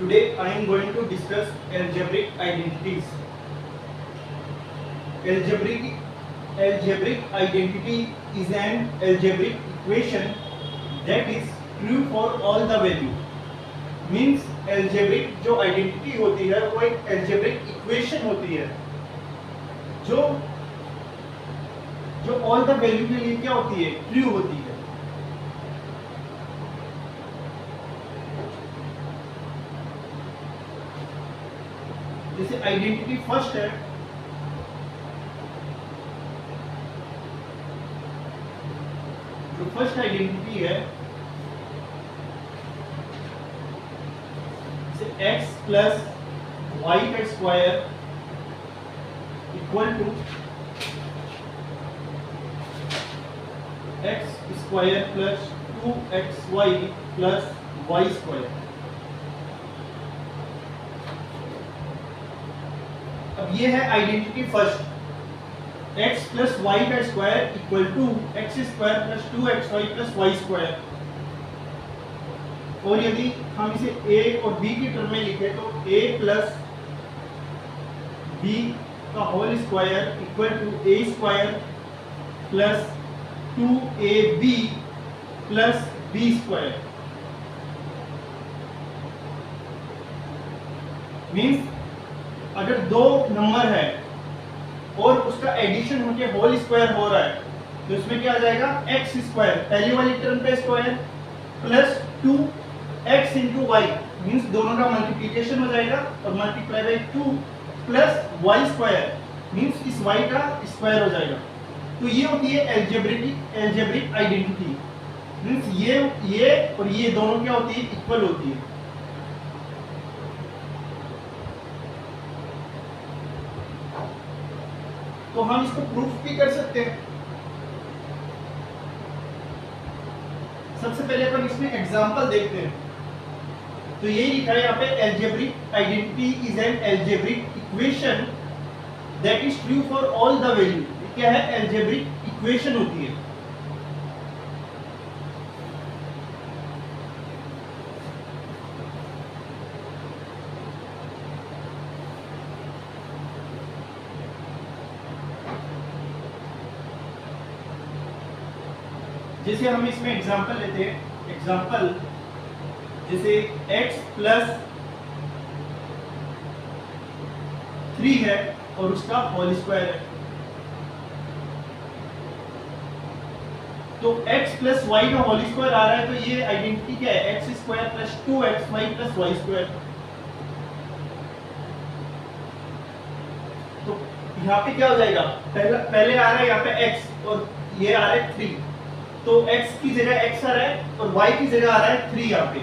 Today I am going to discuss algebraic identities. Algebraic identity is an algebraic equation that is true for all the value. Means algebraic जो identity होती है वो एक algebraic equation होती है जो all the value के लिए क्या होती है, true होती है. जैसे आइडेंटिटी फर्स्ट है, जो फर्स्ट आइडेंटिटी है x प्लस वाई का square equal to x square plus 2xy plus y square. अब ये है identity first, x plus y का square equal to x square plus 2xy plus y square. और यदि हम इसे a और b की टर्म में लिखें तो a प्लस b का whole square equal to a square plus 2ab plus b square. Means अगर दो नंबर है और उसका एडिशन होके होल स्क्वायर हो रहा है तो इसमें क्या आ जाएगा, एक्स स्क्वायर पहली वाली टर्म का square plus 2x into y, means दोनों का मल्टीप्लीकेशन हो जाएगा और multiply by 2 plus y square, means इस y का स्क्वायर हो जाएगा. तो ये होती है एल्जेब्रिक आइडेंटिटी. मीन्स ये और ये दोनों क्या होती है, इक्वल होती है. तो हम इसको प्रूफ भी कर सकते हैं. सबसे पहले अपन इसमें एग्जांपल देखते हैं. तो यही लिखा है यहाँ पे, algebraic identity is an algebraic equation that is true for all the value. क्या है, एल्जेब्रिक इक्वेशन होती है. जैसे हम इसमें एग्जांपल लेते हैं. एग्जांपल जैसे x प्लस 3 है और उसका होल स्क्वायर है. तो x प्लस वाई का होल स्क्वायर आ रहा है तो ये आइडेंटिटी क्या है, x square plus 2xy plus y square. तो यहाँ पे क्या हो जाएगा, पहले आ रहा है यहाँ पे x और ये आ रहा है 3. तो x की जगह x आ रहा है और y की जगह आ रहा है 3 यहाँ पे.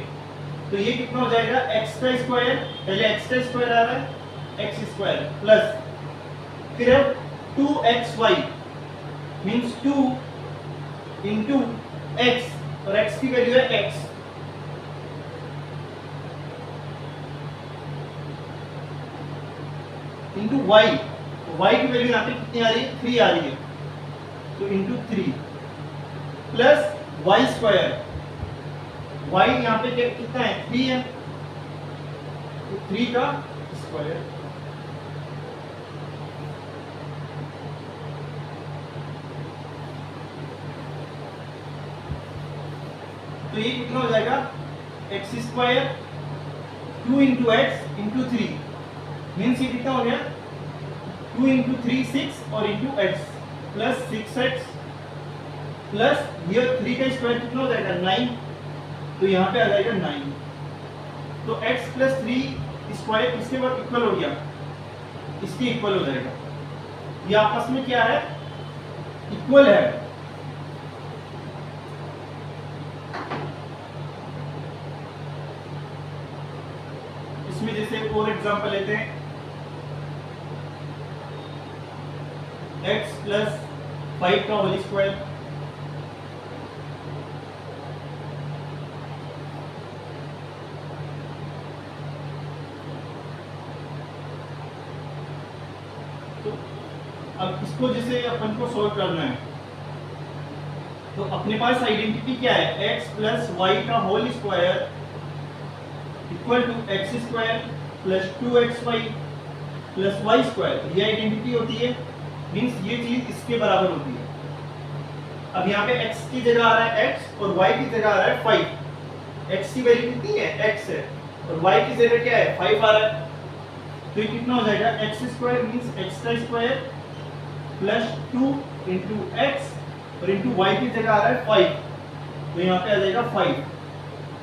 तो ये कितना हो जाएगा, x का स्क्वायर, पहले x का स्क्वायर आ रहा है x स्क्वायर प्लस फिर है 2xy मींस 2 इंटू x और x की वैल्यू है x. इंटू y, y की वैल्यू यहाँ पे कितनी आ रही है, 3 आ रही है. तो into 3 plus y square, y यहाँ पे कितना है, 3 है तो 3 का स्क्वायर. तो ये कितना हो जाएगा, x square 2 into x into 3, means ये कितना हो गया 2 इंटू 3 6 और into x plus 6x plus ये 3 का स्क्वायर कितना हो जाएगा 9. तो यहाँ पे आ जाएगा 9. तो x प्लस 3 स्क्वायर किसके बाद इक्वल हो गया, इसके इक्वल हो जाएगा. ये आपस में क्या है, इक्वल है. इसमें जैसे और एग्जांपल लेते हैं, x प्लस 5 का होल स्क्वायर अब इसको जैसे अपन को सोल्व करना है तो अपने पास आइडेंटिटी क्या है, x प्लस वाई का whole square equal to x square plus 2xy plus y square. ये आइडेंटिटी होती है, मीन्स ये चीज इसके बराबर होती है। अब यहाँ पे x की जगह आ रहा है x और y की जगह आ रहा है 5। x की वैल्यू कितनी है, x है, और y की जगह क्या है, 5 आ रहा है। तो ये कितना हो जाएगा, एक्स स्क्वायर मीन्स एक्स का स्क्वायर प्लस 2 इंटू एक्स और इंटू वाई की जगह आ रहा है 5, तो यहाँ पे आ जाएगा 5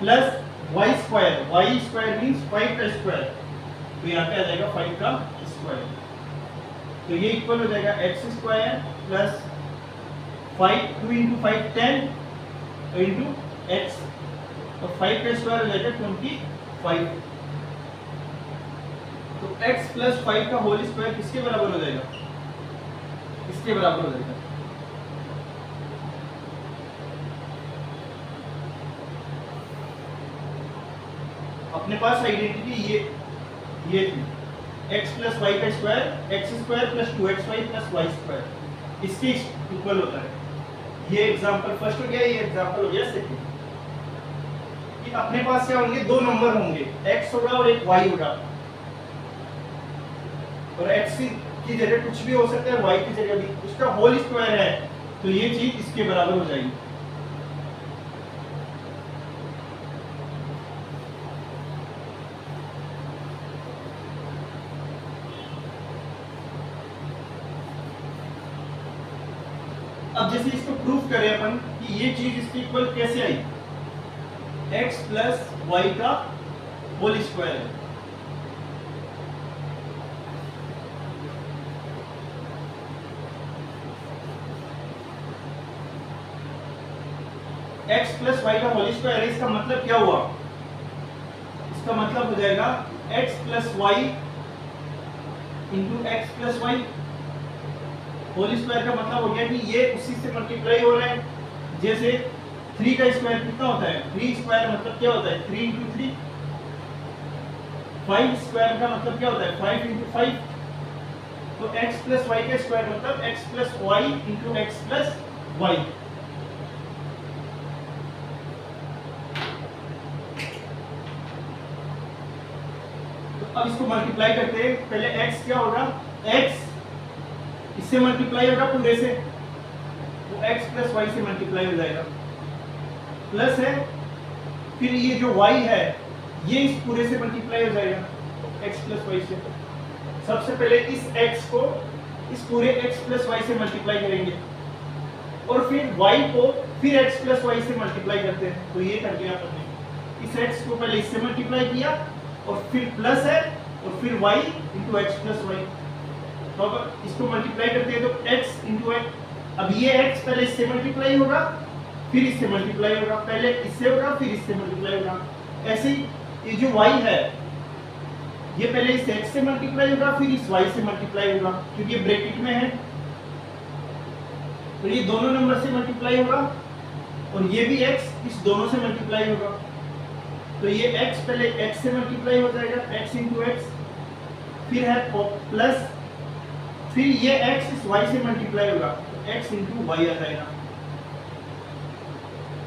प्लस वाई स्क्वायर मीन्स 5 का स्क्वायर, तो यहाँ पे आ जाएगा 5 का स्क्वायर। तो ये इक्वल हो जाएगा x square plus 5, 2 into 5 10 into x, और 5 का स्क्वायर हो जाएगा 25। तो x प्लस 5 का होल स्क्वायर किसके बराबर हो जाएगा, इसके बराबर हो जाएगा। अपने पास आइडेंटिटी ये थी, x प्लस वाई का square x square plus 2xy plus y square, इसके इक्वल होता है। ये एग्जांपल फर्स्ट हो गया, ये एग्जांपल हो गया सेकंड। कि अपने पास क्या होंगे, दो नंबर होंगे, x होगा और एक y होगा, और x की जगह कुछ भी हो सकता है, y की जगह भी, उसका होल स्क्वायर है, तो ये चीज इसके बराबर हो जाएगी। अब जैसे इसको प्रूफ करें अपन कि ये चीज इसके इक्वल कैसे आई, x प्लस वाई का होल स्क्वायर है। x प्लस वाई का होल स्क्वायर है, इसका मतलब क्या हुआ, इसका मतलब हो जाएगा x plus y into x plus y whole square का मतलब हो गया कि ये उसी से मल्टीप्लाई हो रहा है। जैसे 3 का स्क्वायर कितना होता है, 3 स्क्वायर मतलब क्या होता है, 3 इंटू 3। 5 स्क्वायर का मतलब क्या होता है, 5 इंटू 5। तो x प्लस वाई का स्क्वायर मतलब x plus y into x plus y. तो अब इसको मल्टीप्लाई करते हैं, पहले x क्या होगा, x इससे मल्टीप्लाई होगा पूरे से, तो x प्लस वाई से मल्टीप्लाई हो जाएगा, प्लस है, फिर ये जो y है ये इस पूरे से मल्टीप्लाई हो जाएगा x प्लस वाई से। सबसे पहले इस x को इस पूरे x प्लस वाई से मल्टीप्लाई करेंगे, और फिर y को फिर x प्लस वाई से मल्टीप्लाई करते हैं। तो ये कर दिया आपने, इस x को पहले इससे मल्टीप्लाई किया, और फिर प्लस है, और फिर y into x plus y. तो अब इसको मल्टीप्लाई करते हैं तो x इंटू एक्स, अब ये x पहले इससे मल्टीप्लाई होगा फिर इससे मल्टीप्लाई होगा, पहले इससे होगा फिर इससे मल्टीप्लाई होगा। ऐसे ही ये जो y है ये पहले इस x से मल्टीप्लाई होगा फिर इस y से मल्टीप्लाई होगा, क्योंकि ये ब्रैकेट में है, तो ये दोनों नंबर से मल्टीप्लाई होगा, और ये भी x इस दोनों से मल्टीप्लाई होगा। तो ये x पहले x से मल्टीप्लाई हो जाएगा, x इंटू एक्स, फिर है प्लस, फिर ये x इस y से मल्टीप्लाई होगा, तो x इंटू वाई आ जाएगा,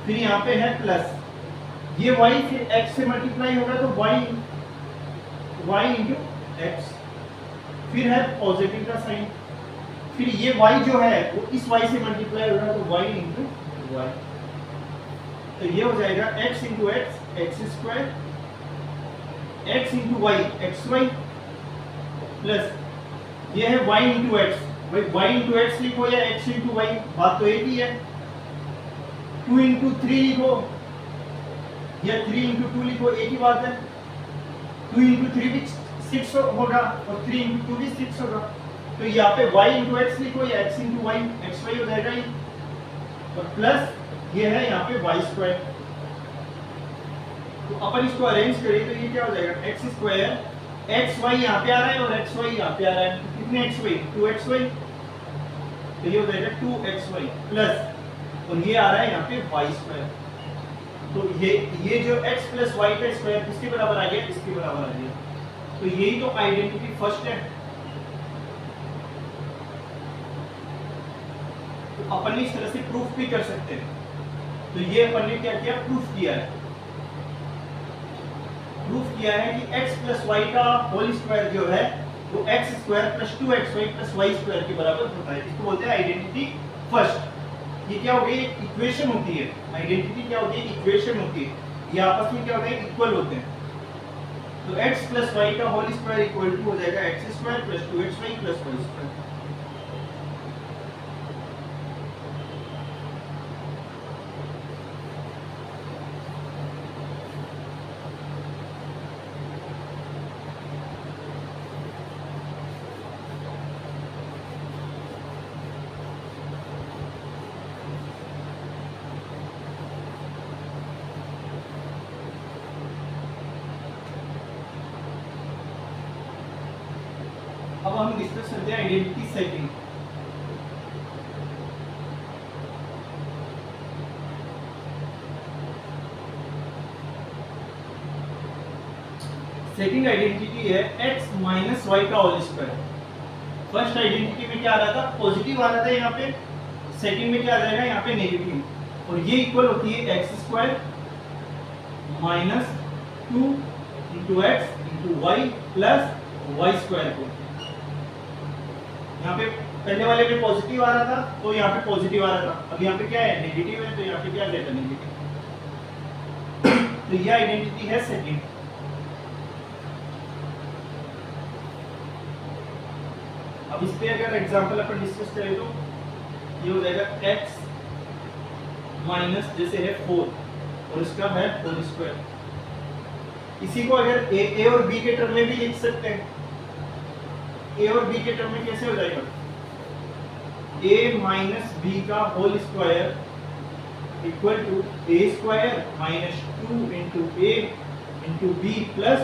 फिर यहाँ पे है प्लस, ये y फिर x से मल्टीप्लाई होगा तो y इंटू एक्स, फिर है पॉजिटिव का साइन, फिर ये y जो है वो इस y से मल्टीप्लाई होगा तो y इंटू वाई। तो ये हो जाएगा x into x x square, x into y x y, plus ये है y इंटू एक्स, भाई y इंटू एक्स लिखो या x इंटू वाई, बात तो एक ही है। 2 इंटू 3 लिखो या 3 इंटू 2 लिखो, एक ही बात है। 2 इंटू 3 भी 6 होगा और 3 इंटू 2 भी 6 होगा। तो यहाँ पे y इंटू एक्स लिखो या x into y x y हो जाएगा ये, और प्लस ये है यहाँ पे वाई स्क्वायर। तो अपन इसको अरेंज करें तो ये क्या हो जाएगा, एक्स स्क्वायर, एक्स वाई यहाँ पे आ रहा है और एक्स वाई यहाँ पे आ रहा है, तो कितने एक्स वाई, 2xy, तो ये हो जाएगा 2xy प्लस, और ये आ रहा है यहाँ पे वाई स्क्वायर। तो ये जो x प्लस वाई का स्क्वायर किसके बराबर आ गया, इसके बराबर आ गया। तो यही तो आइडेंटिटी फर्स्ट है। तो अपन इस तरह से प्रूफ भी कर सकते हैं। तो ये अपन ने क्या किया, प्रूफ किया है। प्रूफ किया है कि x प्लस वाई का होल स्क्वायर जो है वो x square plus 2xy plus y square के बराबर होता है। इसको बोलते हैं आइडेंटिटी फर्स्ट। ये क्या हो गई, इक्वेशन होती है। आइडेंटिटी क्या होती है, इक्वेशन होती है। ये आपस में क्या होते हैं, इक्वल होते हैं। तो x प्लस वाई का होल स्क्वायर इक्वल टू हो जाएगा x square plus 2xy plus y square. अब हम डिस्कस करते हैं आइडेंटिटी सेटिंग। सेकंड आइडेंटिटी है x माइनस वाई का होल स्क्वायर। फर्स्ट आइडेंटिटी में क्या आ रहा था, पॉजिटिव आ रहा था यहाँ पे। सेकंड में क्या आ जाएगा, यहाँ पे नेगेटिव। और ये इक्वल होती है x square minus 2 into x into y plus y square को। यहाँ पे पहले वाले में पॉजिटिव आ रहा था तो यहाँ पे पॉजिटिव आ रहा था, अब यहाँ पे क्या है, नेगेटिव है, तो यहाँ पे क्या आ जाएगा, नेगेटिव। तो ये आइडेंटिटी है सेकंड। अब इस पे अगर एग्जांपल अपन डिस्कस करें तो ये हो जाएगा x माइनस जैसे है 4 और इसका है होल स्क्वायर। इसी को अगर a और b के टर्म में भी लिख सकते हैं। a और b के टर्म में कैसे हो जाएगा, a माइनस b का whole square equal to a square minus 2 into a into b plus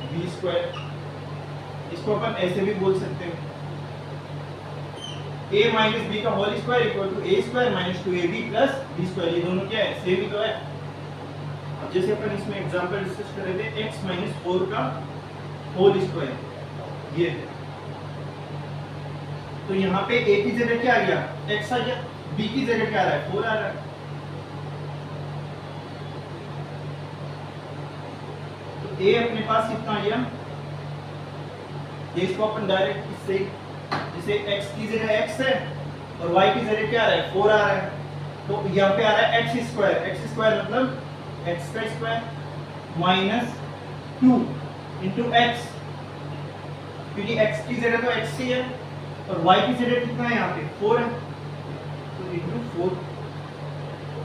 b square. इसको अपन ऐसे भी बोल सकते हैं, a माइनस b का whole square equal to a square minus 2ab plus b square. ये दोनों क्या है, सेम ही तो है। अब जैसे अपन इसमें एग्जांपल डिस्कस कर रहे थे, x माइनस 4 का होल स्क्वायर ये। तो यहाँ पे a की जगह क्या आ गया, x आ गया, b की जगह क्या आ रहा है, 4 आ रहा है। तो a अपने पास कितना आ गया, ये इसको अपन डायरेक्ट इससे, जैसे x की जगह x है और y की जगह क्या आ रहा है, 4 आ रहा है। तो यहाँ पे आ रहा है x स्क्वायर मतलब x का स्क्वायर माइनस 2 इंटू x, क्योंकि x की जगह तो x ही है और y की जगह कितना है, यहाँ पे 4 है, तो इंटू 4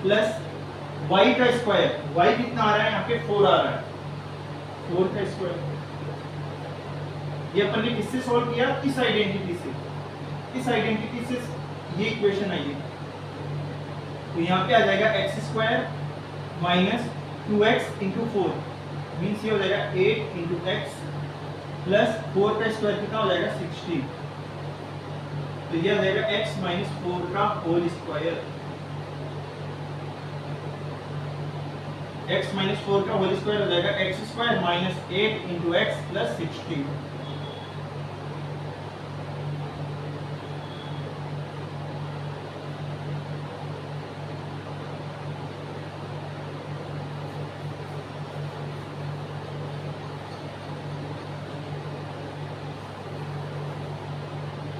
प्लस y का स्क्वायर, y कितना आ रहा है, यहाँ पे 4 आ रहा है, 4 का स्क्वायर। ये अपन ने किससे सॉल्व किया, इस आइडेंटिटी से। इस आइडेंटिटी से ये इक्वेशन आई है। तो यहाँ पे आ जाएगा x square minus 2x into 4 means ये हो जाएगा 8 इंटू एक्स प्लस 4 का स्क्वायर कितना हो जाएगा 16। तो ये आ जाएगा x माइनस 4 का होल स्क्वायर। x माइनस 4 का होल स्क्वायर हो जाएगा x square minus 8 into x plus 16।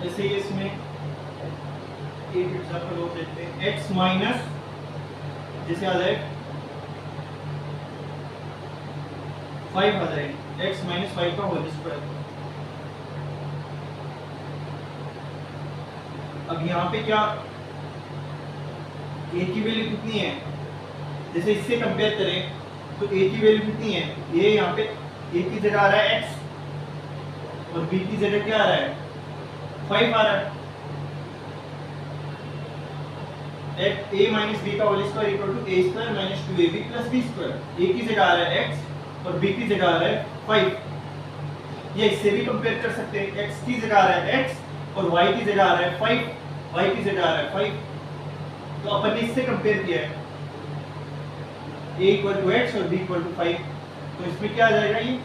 जैसे इसमें एक एग्जांपल और देखते हैं, x माइनस जैसे आ जाए 5 आ जाए, x माइनस 5 का होल स्क्वायर। अब यहाँ पे क्या a की वैल्यू कितनी है, जैसे इससे कंपेयर करें तो a की वैल्यू कितनी है, ये यहाँ पे a की जगह आ रहा है x और b की जगह क्या आ रहा है, 5 आ रहा है। a माइनस b का whole square equal to a square minus 2ab plus b square. a की जगह आ रहा है x और b की जगह आ रहा है 5। ये इससे भी कंपेयर कर सकते हैं, x की जगह आ रहा है x और y की जगह आ रहा है 5, y की जगह आ रहा है 5। तो अपन ने इससे कंपेयर किया है, a इक्वल टू x और b इक्वल टू 5। तो इसमें क्या आ जाएगा ये,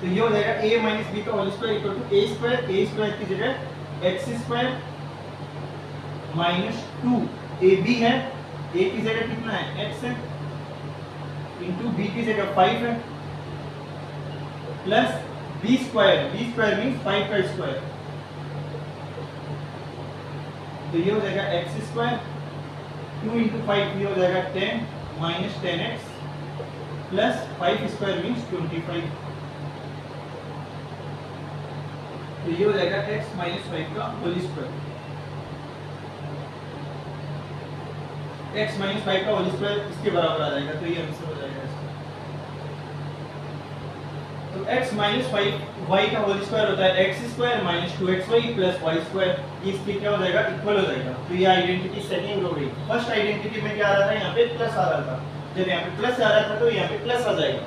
तो ये हो जाएगा a माइनस b का whole square equal to a square की जगह x स्क्वायर माइनस 2ab है, a की जगह कितना है x है इंटू बी की जगह 5 है प्लस बी स्क्वायर मीन्स 5 का स्क्वायर, तो ये हो जाएगा एक्स स्क्वायर 2 इंटू 5 ये हो जाएगा 10 minus 10x plus 5 square means 25, तो ये हो जाएगा x माइनस 5 का होल स्क्वायर, x माइनस 5 का होल स्क्वायर इसके बराबर आ जाएगा, तो ये आंसर हो जाएगा इसका। तो x माइनस 5 y का होल स्क्वायर होता है x square minus 2xy plus y square, ये इसके क्या हो जाएगा इक्वल हो जाएगा, तो ये आइडेंटिटी सेकंड हो गई। फर्स्ट आइडेंटिटी में क्या आ रहा था, यहाँ पे प्लस आ रहा था, जब यहाँ पे प्लस आ रहा था तो यहाँ पे प्लस आ जाएगा।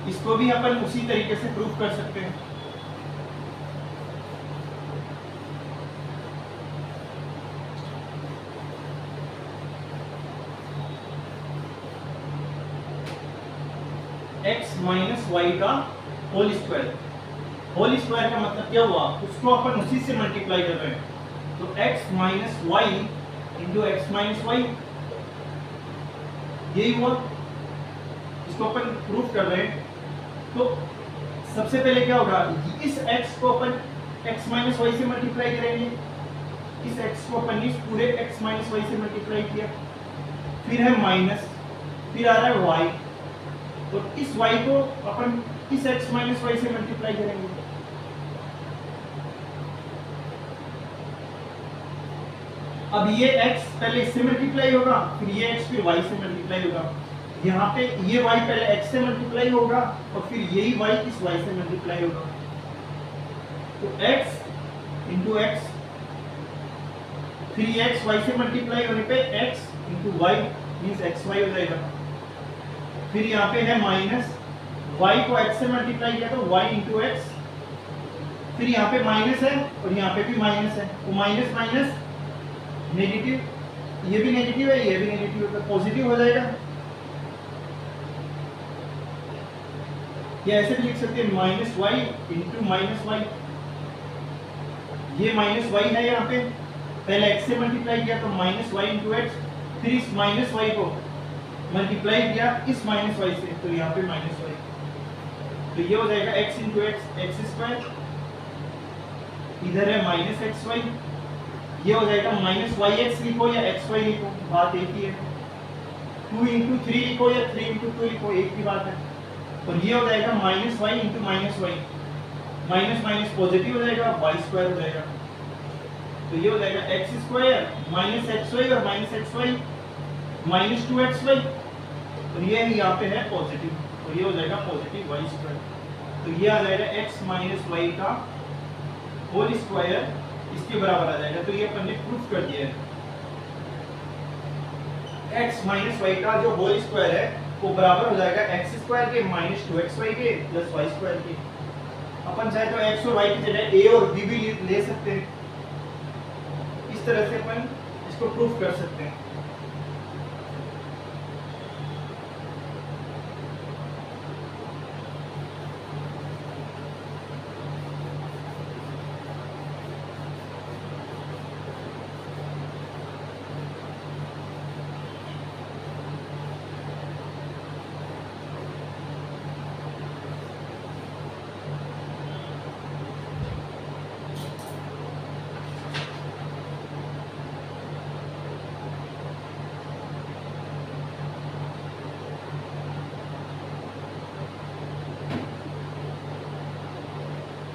इसको भी अपन उसी तरीके से प्रूव कर सकते हैं। x माइनस वाई का होल स्क्वायर, होल स्क्वायर का मतलब क्या हुआ, उसको अपन उसी से मल्टीप्लाई कर रहे हैं, तो x minus y into x minus y, यही हुआ, इसको अपन प्रूफ कर रहे हैं। तो सबसे पहले क्या होगा, इस x को अपन x माइनस वाई से मल्टीप्लाई करेंगे, इस x को अपन इस पूरे x माइनस वाई से मल्टीप्लाई किया, फिर है माइनस, फिर आ रहा है y, तो इस y को अपन इस x माइनस वाई से मल्टीप्लाई करेंगे, अब ये x पहले इससे मल्टीप्लाई होगा, फिर ये x फिर y से मल्टीप्लाई होगा, यहाँ पे ये y पहले x से मल्टीप्लाई होगा और फिर यही y इस y से मल्टीप्लाई होगा, तो x इंटू एक्स, फिर ये x y से मल्टीप्लाई होने पे x into y means x y हो जाएगा, फिर यहाँ पे है माइनस, y को x से मल्टीप्लाई किया तो y इंटू एक्स, फिर यहाँ पे माइनस है और यहाँ पे भी माइनस है, तो माइनस माइनस नेगेटिव, ये भी नेगेटिव है ये भी नेगेटिव है, तो पॉजिटिव हो जाएगा। ये ऐसे भी लिख सकते हैं minus y into minus y, ये माइनस वाई है यहाँ पे, पहले x से मल्टीप्लाई किया तो माइनस वाई इंटू एक्स, फिर इस माइनस वाई को मल्टीप्लाई किया इस माइनस वाई से, तो यहाँ पे माइनस वाई, तो ये हो जाएगा x into x x square, इधर है माइनस एक्स वाई, ये हो जाएगा माइनस वाई एक्स लिखो या एक्स वाई लिखो, बात एक ही है, 2 इंटू 3 लिखो या 3 इंटू 2 लिखो, एक ही बात है, और ये हो जाएगा minus y into minus y, minus minus positive हो जाएगा, वाई स्क्वायर हो जाएगा, तो ये हो जाएगा x square minus x y और minus x y minus 2x y, और ये यहाँ पे है पॉजिटिव, तो ये हो जाएगा पॉजिटिव वाई स्क्वायर, तो ये आ जाएगा x माइनस वाई का होल स्क्वायर इसके बराबर आ जाएगा, तो ये अपन ने प्रूफ कर दिया है। x माइनस वाई का जो होल स्क्वायर है वो बराबर हो जाएगा x स्क्वायर के माइनस 2xy के प्लस y स्क्वायर के। अपन चाहे तो x और y की जगह a और b भी ले सकते हैं, इस तरह से अपन इसको प्रूफ कर सकते हैं।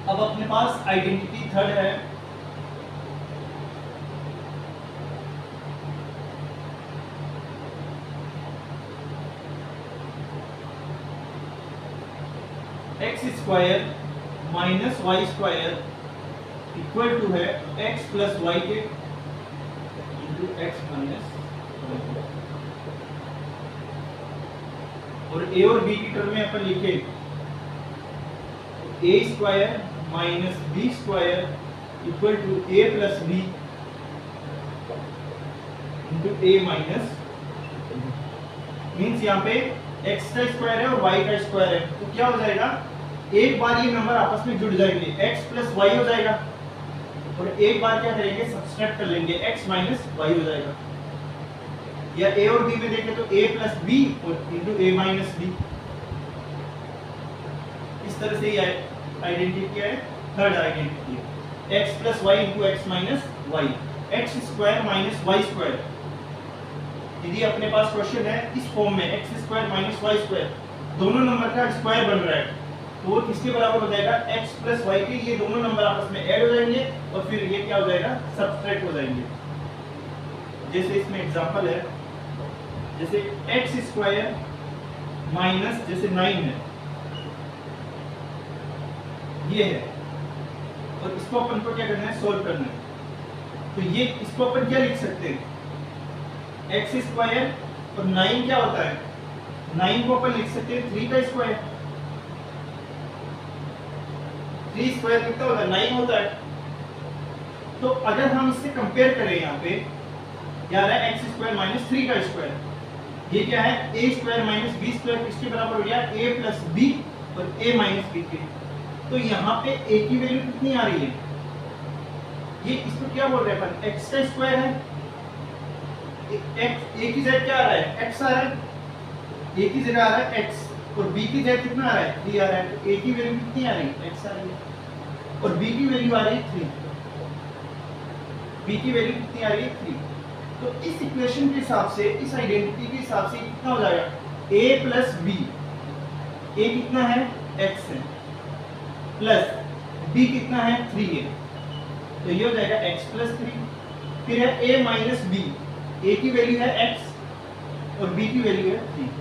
अब अपने पास आइडेंटिटी थर्ड है, x square minus y square equal to है एक्स प्लस वाई के इंटू एक्स माइनस, और ए और बी की टर्म में अपन लिखे a square minus b square equal to a plus b into a minus, means यहाँ पे x का स्क्वायर है और y का स्क्वायर है, तो क्या हो जाएगा, एक बार ये नंबर आपस में जुड़ जाएंगे, x प्लस वाई हो जाएगा, और एक बार क्या करेंगे सब्सट्रैक्ट कर लेंगे, x माइनस वाई हो जाएगा। या ए और बी में देखें तो a प्लस बी और इंटू ए माइनस बी। इस तरह से ये आइडेंटिटी क्या है, थर्ड आइडेंटिटी है, x plus y into x minus y, x square minus y square. यदि अपने पास क्वेश्चन है इस फॉर्म में x square minus y square, दोनों नंबर का स्क्वायर बन रहा है, तो वो किसके बराबर हो जाएगा, x प्लस वाई के। ये दोनों नंबर आपस में ऐड हो जाएंगे और फिर ये क्या हो जाएगा, सब्ट्रैक्ट हो जाएंगे। जैसे इसमें एग्जांपल है, जैसे एक्स स्क्वायर माइनस जैसे 9 है, ये है, और इसको अपन को क्या करना है, सोल्व करना है। तो ये इसको अपन क्या लिख सकते हैं, एक्स स्क्वायर और 9 क्या होता है, 9 को अपन लिख सकते हैं 3 का स्क्वायर। 3 स्क्वायर कितना होता है, 9 होता है। तो अगर हम इससे कंपेयर करें, यहाँ पे क्या रहा है, एक्स स्क्वायर माइनस 3 का स्क्वायर, ये क्या है, a square minus b square, किसके बराबर हो गया, ए प्लस बी और ए माइनस बी के। तो यहाँ पे ए की वैल्यू कितनी आ रही है, ये इसको क्या बोल रहे हैं अपन, एक्स का स्क्वायर है, ए की जगह क्या आ रहा है, एक्स आ रहा है, ए की जगह आ रहा है एक्स, और बी की जगह कितना आ रहा है, 3 आ रहा है। तो ए की वैल्यू कितनी आ रही है, एक्स आ रही है, और बी की वैल्यू आ रही है 3, बी की वैल्यू कितनी आ रही है, 3। तो इस इक्वेशन के हिसाब से, इस आइडेंटिटी के हिसाब से कितना हो जाएगा, a प्लस बी, ए कितना है, x है, प्लस b कितना है, 3 है, तो ये हो जाएगा x प्लस 3। फिर है a माइनस बी, a की वैल्यू है x और b की वैल्यू है 3,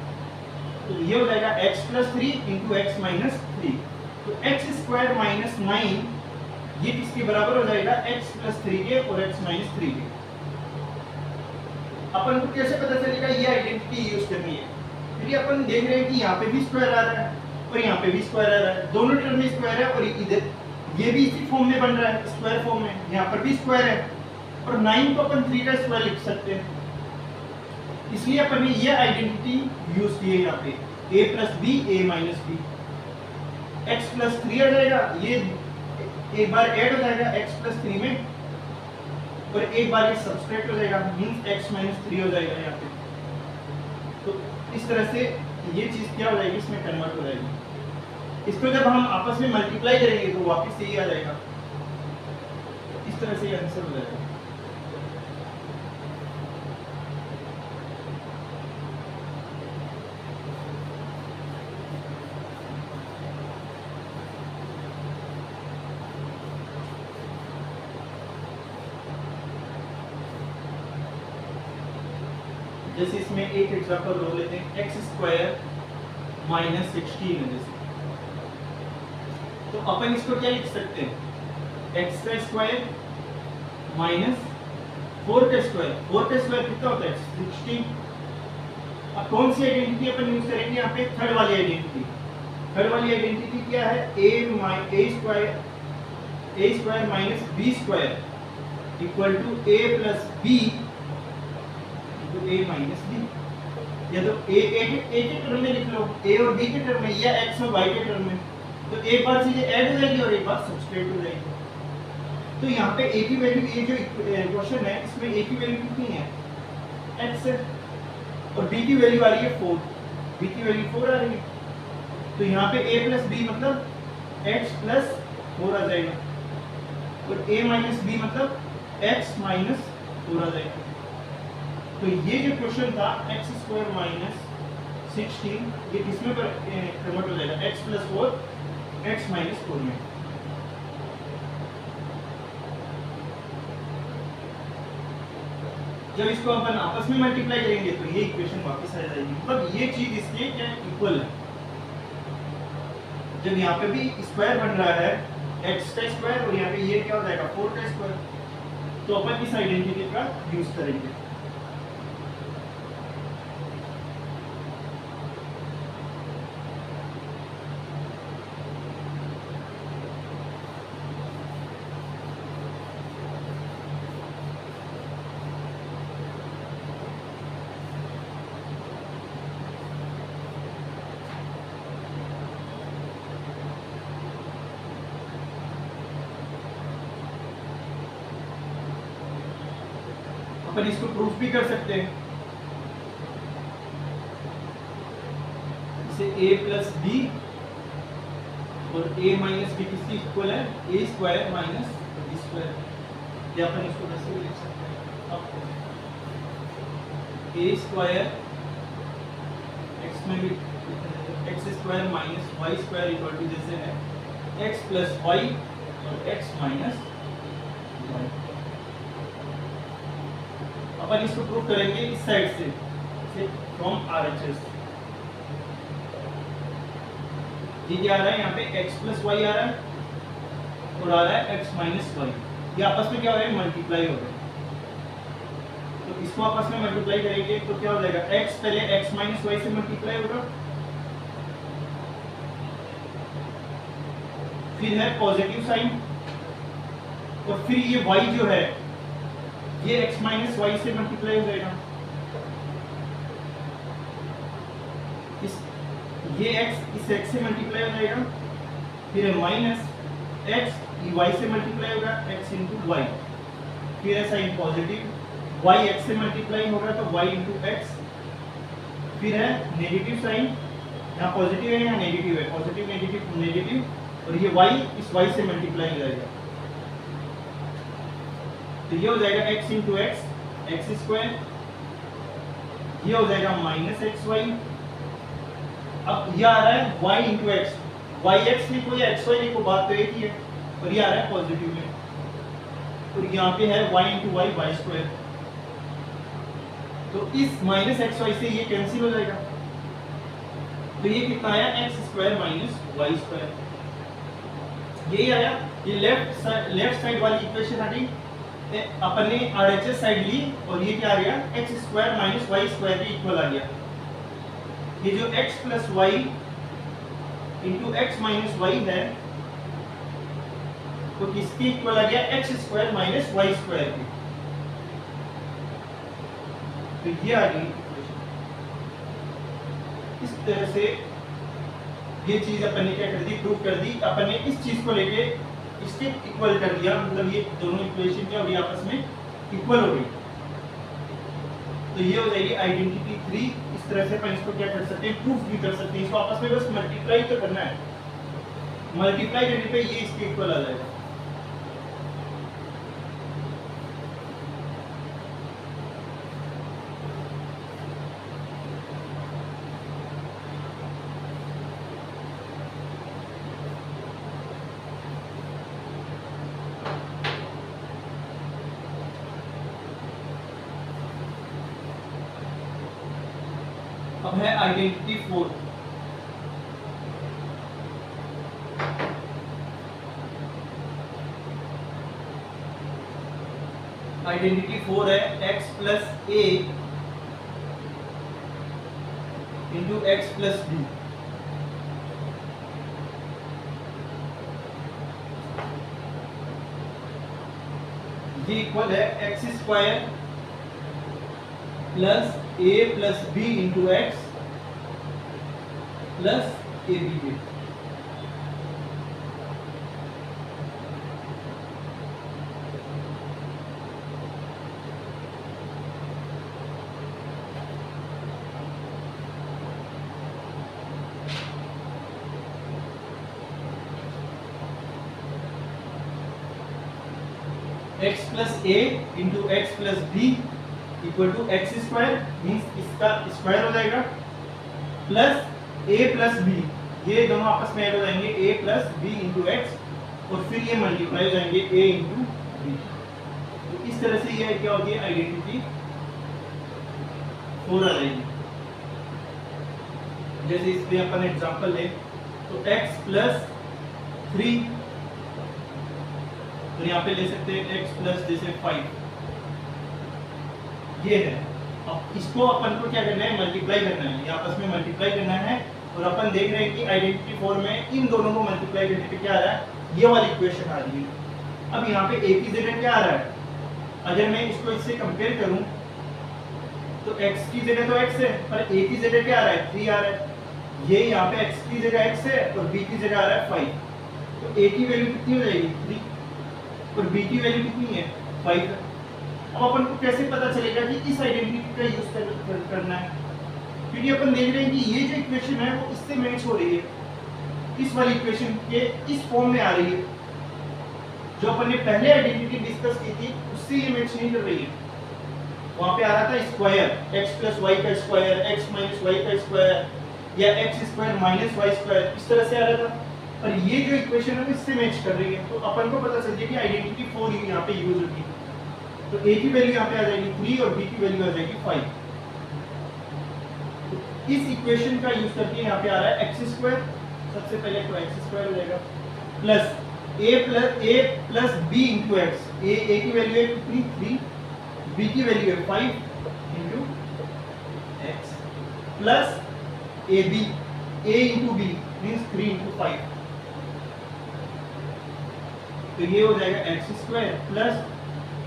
तो ये हो जाएगा x plus 3 into x minus 3। तो एक्स स्क्वायर माइनस 9 ये किसके बराबर हो जाएगा, x प्लस 3 के और x माइनस 3 के। अपन को कैसे पता चलेगा ये आइडेंटिटी यूज करनी है, यदि अपन देख रहे हैं कि यहाँ पे भी स्क्वायर आ रहा है और यहाँ पे भी स्क्वायर आ रहा है, दोनों टर्म में स्क्वायर है, और इधर ये भी इसी फॉर्म में बन रहा है, स्क्वायर फॉर्म में, यहाँ पर भी स्क्वायर है, और 9 को अपन 3 का स्क्वायर लिख सकते हैं। इसलिए अपन ने ये आइडेंटिटी यूज की है यहाँ पे, a plus b, a minus b, x plus 3 आ जाएगा, ये एक बार ऐड हो जाएगा x प्लस 3 में, और एक बार ये सब्सट्रैक्ट हो जाएगा, मींस x माइनस 3 हो जाएगा यहाँ पे। तो इस तरह से ये चीज क्या हो जाएगी, इसमें कन्वर्ट हो जाएगी। इसको जब हम आपस में मल्टीप्लाई करेंगे तो वापस से ये आ जाएगा, इस तरह से ये आंसर हो जाएगा। जैसे इसमें एक एग्जांपल लो लेते हैं, एक्स स्क्वायर माइनस 16 है जैसे, तो अपन इसको क्या लिख सकते हैं, एक्स का स्क्वायर माइनस 4 का स्क्वायर, 4 का स्क्वायर कितना होता है, 16। अब कौन सी आइडेंटिटी अपन यूज करेंगे यहाँ पे, थर्ड वाली आइडेंटिटी। थर्ड वाली आइडेंटिटी क्या है, a square minus b square equal to a plus b a minus b, या तो a के टर्म में लिख लो, a और b के टर्म में, या x और y के टर्म में, तो एक बार चीजें ऐड हो जाएगी और एक बार सब्सट्रैक्ट हो जाएगी। तो यहाँ पे a की वैल्यू, ये जो क्वेश्चन है इसमें a की वैल्यू कितनी है, x है, और b की वैल्यू आ रही है 4, b की वैल्यू 4 आ रही है, तो यहाँ पे a प्लस b मतलब x प्लस 4 आ जाएगा, और a माइनस b मतलब x माइनस 4 आ जाएगा। तो ये जो क्वेश्चन था एक्स स्क्वायर माइनस 16, ये किसमें कन्वर्ट हो जाएगा, x प्लस 4 एक्स माइनस 4 में। जब इसको अपन आपस में मल्टीप्लाई करेंगे तो ये इक्वेशन वापस आ जाएगी, मतलब ये चीज इसके क्या इक्वल है। जब यहाँ पे भी स्क्वायर बन रहा है x का स्क्वायर, और यहाँ पे ये क्या हो जाएगा, 4 का स्क्वायर, तो अपन इस आइडेंटिटी का यूज करेंगे। अपन इसको प्रूफ भी कर सकते हैं। इसे a प्लस बी और a माइनस बी किसकी इक्वल है, a square minus b square. या अपन इसको कैसे भी लिख सकते हैं, अब a स्क्वायर x में भी x square minus y square equal to जैसे है x प्लस वाई और x माइनस वाई। अपन इसको प्रूव करेंगे इस साइड से फ्रॉम RHS। ये क्या आ रहा है यहाँ पे x प्लस वाई आ रहा है और आ रहा है x माइनस वाई। ये आपस में क्या हो रहा है, मल्टीप्लाई हो रहा है। तो इसको आपस में मल्टीप्लाई करेंगे तो क्या हो जाएगा, x पहले x माइनस वाई से मल्टीप्लाई होगा, फिर है पॉजिटिव साइन और फिर ये y जो है ये x माइनस वाई से मल्टीप्लाई हो जाएगा। ये x इस x से मल्टीप्लाई हो जाएगा, फिर है माइनस x ये y से मल्टीप्लाई होगा x इंटू वाई, फिर है साइन पॉजिटिव y x से मल्टीप्लाई होगा तो y इंटू एक्स, फिर है नेगेटिव साइन, यहाँ पॉजिटिव है यहाँ नेगेटिव है, पॉजिटिव नेगेटिव नेगेटिव, और ये y इस y से मल्टीप्लाई हो जाएगा तो ये हो जाएगा x into x x square, ये हो जाएगा माइनस एक्स वाई। अब ये आ रहा है y into x, y x लिखो या एक्स वाई लिखो बात तो एक ही है, और ये आ रहा है पॉजिटिव में, और यहाँ पे है y into y y square. तो इस माइनस एक्स वाई से ये कैंसिल हो जाएगा, तो ये कितना आया x square minus y square, यही आया। ये लेफ्ट साइड वाली इक्वेशन आ गई, अपन ने RHS साइड ली और ये क्या आ गया, x square minus y square के इक्वल आ गया। ये जो x plus y into x minus y है तो किसके इक्वल आ गया, x square minus y square की। तो ये आ गई इस तरह से, ये चीज अपन ने क्या कर दी, प्रूव कर दी। अपन ने इस चीज को लेके इसके इक्वल कर दिया, मतलब ये दोनों इक्वेशन क्या हो गई, आपस में इक्वल हो गई। तो ये हो जाएगी आइडेंटिटी 3। इस तरह से अपन इसको क्या कर सकते हैं, प्रूफ भी कर सकते हैं। इसको आपस में बस मल्टीप्लाई तो करना है, मल्टीप्लाई करने पे ये इसके इक्वल आ जाएगा। अब है आइडेंटिटी 4। आइडेंटिटी 4 है x plus a into x plus b. ये इक्वल है x square plus a plus b into x plus a b b. X plus a into x plus b equal to x square, means इसका square हो जाएगा, plus ए plus b, ये दोनों आपस में add हो जाएंगे, ए प्लस बी इंटू एक्स, और फिर ये मल्टीप्लाई हो जाएंगे ए इंटू बी। तो इस तरह से ये क्या होगी, आइडेंटिटी 4 आ जाएगी। जैसे इसमें अपन एग्जांपल लें तो x प्लस 3, तो यहाँ पे ले सकते हैं x प्लस जैसे 5, ये है। अब इसको अपन को क्या करना है, मल्टीप्लाई करना है, ये आपस में मल्टीप्लाई करना है। और अपन देख रहे हैं कि आइडेंटिटी 4 में इन दोनों को मल्टीप्लाई करने पे क्या आ रहा है, ये वाली इक्वेशन आ रही है। अब यहाँ पे a की जगह क्या आ रहा है, अगर मैं इसको इससे कंपेयर करूं तो x की जगह तो x है, पर a की जगह क्या आ रहा है, 3 आ रहा है। ये यहाँ पे x की जगह x है और b की जगह आ रहा है 5, तो a की वैल्यू कितनी हो जाएगी, 3, और b की वैल्यू कितनी है, 5 है। अब अपन को कैसे पता चलेगा कि इस आइडेंटिटी का यूज करना है, क्योंकि अपन देख रहे हैं कि ये जो इक्वेशन है वो इससे मैच हो रही है, इस वाली इक्वेशन के इस फॉर्म में आ रही है। जो अपन ने पहले आइडेंटिटी डिस्कस की थी उससे ये मैच नहीं कर रही है। वहां पे आ रहा था स्क्वायर x प्लस वाई का स्क्वायर, x माइनस वाई का स्क्वायर या x square minus y square, इस तरह से आ रहा था। और ये जो इक्वेशन है वो इससे मैच कर रही है, तो अपन को पता चल गया कि आइडेंटिटी 4 यहाँ पे यूज होगी। तो a की वैल्यू यहाँ पे आ जाएगी 3 और b की वैल्यू आ जाएगी 5। तो इस इक्वेशन का यूज करके यहाँ पे आ रहा है x स्क्वायर, सबसे पहले तो x स्क्वायर हो जाएगा plus a plus b into x. a की वैल्यू है 3, b की वैल्यू है 5 into x plus a into b means 3 into 5। तो ये हो जाएगा x square plus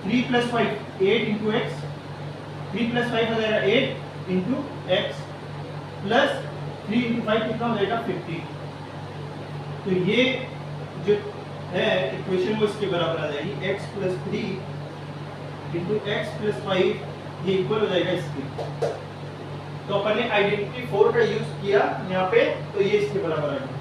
3 plus 5 8 into x, 3 plus 5 हो जाएगा 8 इंटू एक्स प्लस 3 इंटू 5 कितना हो जाएगा 50। तो ये जो है इक्वेशन वो इसके बराबर आ जाएगी x plus 3 into x plus 5, ये इक्वल हो जाएगा इसके। तो अपन ने आइडेंटिटी 4 का यूज किया यहाँ पे, तो ये इसके बराबर आएगा।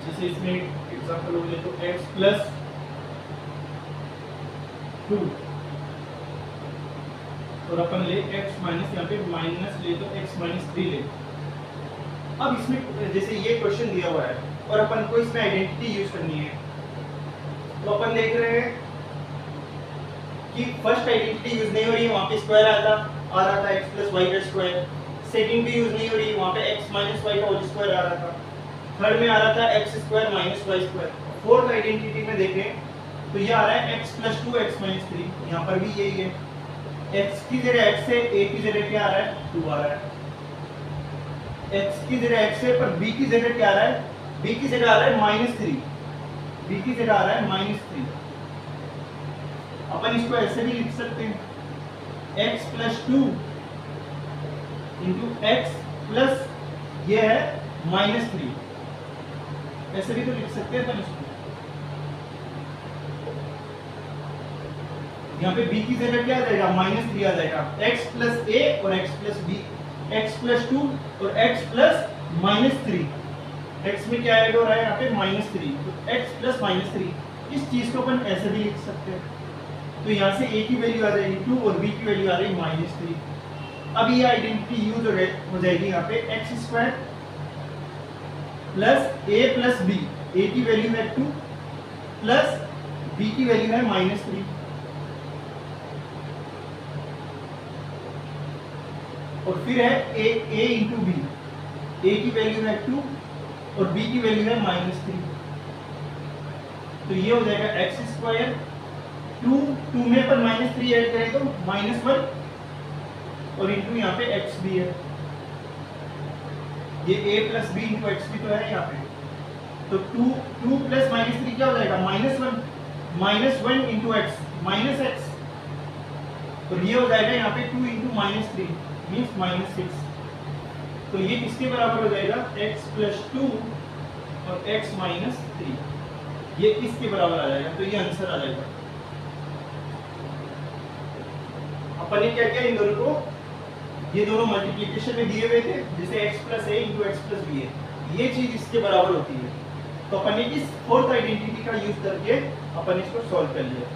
जैसे इसमें एग्जांपल हो जाए तो x प्लस 2 और अपन ले x माइनस, यहाँ पे माइनस ले तो x माइनस 3 ले। अब इसमें जैसे ये क्वेश्चन दिया हुआ है और अपन को इसमें आइडेंटिटी यूज करनी है, तो अपन देख रहे हैं कि फर्स्ट आइडेंटिटी यूज नहीं हो रही है, वहाँ पे स्क्वायर आ रहा था x प्लस वाई का स्क्वायर। सेकंड भी यूज नहीं हो रही, वहाँ पे x माइनस वाई का होल स्क्वायर आ रहा था। थर्ड में आ रहा था x square minus y square. Fourth identity में देखें तो ये आ रहा है x प्लस 2 x माइनस 3, यहाँ पर भी यही है। x की जगह x है, a की जगह क्या आ रहा है 2 आ रहा है। x की जगह x है, पर b की जगह क्या आ रहा है, b की जगह आ रहा है माइनस 3, b की जगह आ रहा है माइनस 3। अपन इसको ऐसे भी लिख सकते हैं x plus 2 into x plus ये है माइनस 3, ऐसे भी तो लिख सकते हैं अपन इसको। यहाँ पे b की जगह क्या आ जाएगा माइनस 3 आ जाएगा, x प्लस a और x plus b, x plus 2 और x प्लस माइनस 3। x में क्या ऐड हो रहा है यहाँ पे माइनस 3, तो x प्लस माइनस 3। इस चीज को अपन ऐसे भी लिख सकते हैं। तो यहाँ से a की वैल्यू आ जाएगी 2 और b की वैल्यू आ रही माइनस 3। अब ये आइडेंटिटी यूज हो जाएगी यहाँ पे एक्स स्क्वायर प्लस ए प्लस बी, ए की वैल्यू है 2 प्लस बी की वैल्यू है माइनस 3। और फिर है ए इंटू बी, ए की वैल्यू है 2 और बी की वैल्यू है माइनस 3। तो ये हो जाएगा एक्स स्क्वायर 2 में पर माइनस 3 ऐड करें तो माइनस 1 और इंटू यहाँ पे एक्स भी है, ये a plus b into x भी तो है यहाँ पे। तो 2 प्लस माइनस 3 क्या हो जाएगा minus 1 into x minus x, तो ये हो जाएगा यहाँ पे 2 इंटू माइनस 3 मीन्स माइनस 6। तो ये किसके बराबर हो जाएगा x प्लस 2 और x माइनस 3, ये इसके बराबर आ जाएगा। तो ये आंसर आ जाएगा। अपन ने क्या किया, इन दोनों को, ये दोनों मल्टीप्लिकेशन में दिए हुए थे, जैसे x plus a into x plus b है, ये चीज इसके बराबर होती है। तो अपन ने इस फोर्थ आइडेंटिटी का यूज करके अपन इसको सॉल्व कर लिया।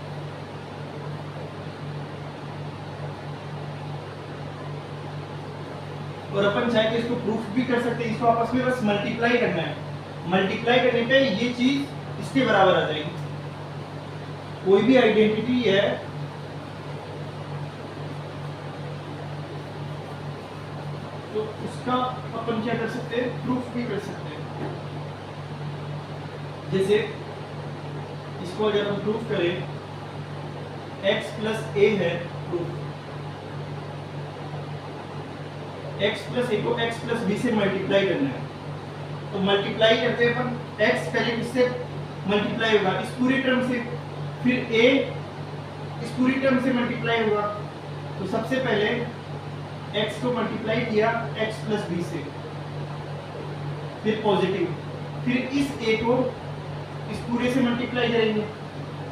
और अपन चाहे तो इसको प्रूफ भी कर सकते हैं, इसको आपस में बस मल्टीप्लाई करना है। मल्टीप्लाई करने पे ये चीज इसके बराबर आ जाएगी। कोई भी आइडेंटिटी है तो उसका अपन क्या कर सकते हैं, प्रूफ भी कर सकते हैं। जैसे इसको अगर हम प्रूफ करें, x प्लस a है प्रूफ, x प्लस a को x प्लस b से मल्टीप्लाई करना है। तो मल्टीप्लाई करते हैं अपन, x पहले किससे मल्टीप्लाई होगा, इस पूरी टर्म से, फिर a इस पूरी टर्म से मल्टीप्लाई होगा। तो सबसे पहले x को मल्टीप्लाई किया x प्लस b से, फिर पॉजिटिव, फिर इस a को इस पूरे से मल्टीप्लाई करेंगे,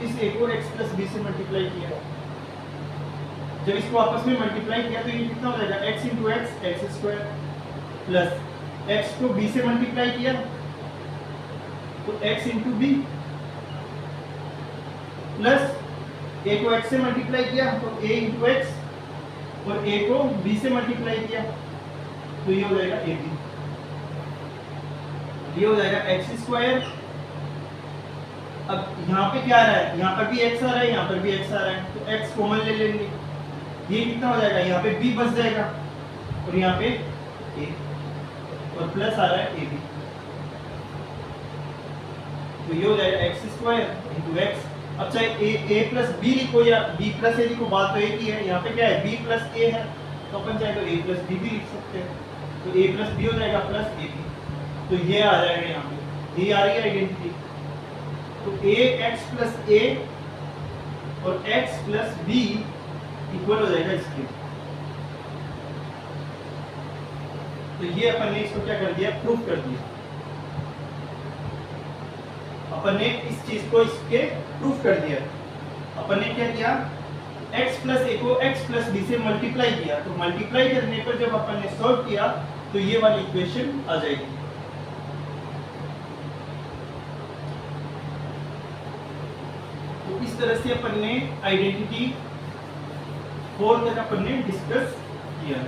इस a को x प्लस b से मल्टीप्लाई किया। जब इसको आपस में मल्टीप्लाई किया तो ये कितना हो जाएगा, x into x x square, plus x को b से मल्टीप्लाई किया तो x into b, plus a को x से मल्टीप्लाई किया तो a इंटू एक्स, और a को b से मल्टीप्लाई किया तो ये हो जाएगा ab, ये हो जाएगा एक्स स्क्वायर। अब यहाँ पे क्या आ रहा है, यहाँ पर भी x आ रहा है, यहाँ पर भी x आ रहा है, तो x कॉमन ले लेंगे, ये कितना हो जाएगा, यहाँ पे b बच जाएगा और यहाँ पे a, और प्लस आ रहा है ab, तो ये हो जाएगा एक्स स्क्वायर इंटू एक्स। अब चाहे a प्लस बी लिखो या b प्लस a लिखो, बात तो एक ही है। यहाँ पे क्या है, b प्लस a है, तो अपन चाहे तो a प्लस b भी लिख सकते हैं, तो a प्लस b हो जाएगा प्लस ab, तो ये आ जाएगा यहाँ पे, ये आ रही है आइडेंटिटी। तो ax प्लस a और x प्लस b इक्वल हो जाएगा इसके। तो ये अपन ने इसको क्या कर दिया, प्रूफ कर दिया। अपन ने इस चीज को इसके प्रूफ कर दिया। अपन ने क्या किया, x प्लस a को x प्लस b से मल्टीप्लाई किया, तो मल्टीप्लाई करने पर जब अपन ने सॉल्व किया तो ये वाली इक्वेशन आ जाएगी। तो इस तरह से अपन ने आइडेंटिटी 4 तक अपन ने डिस्कस किया।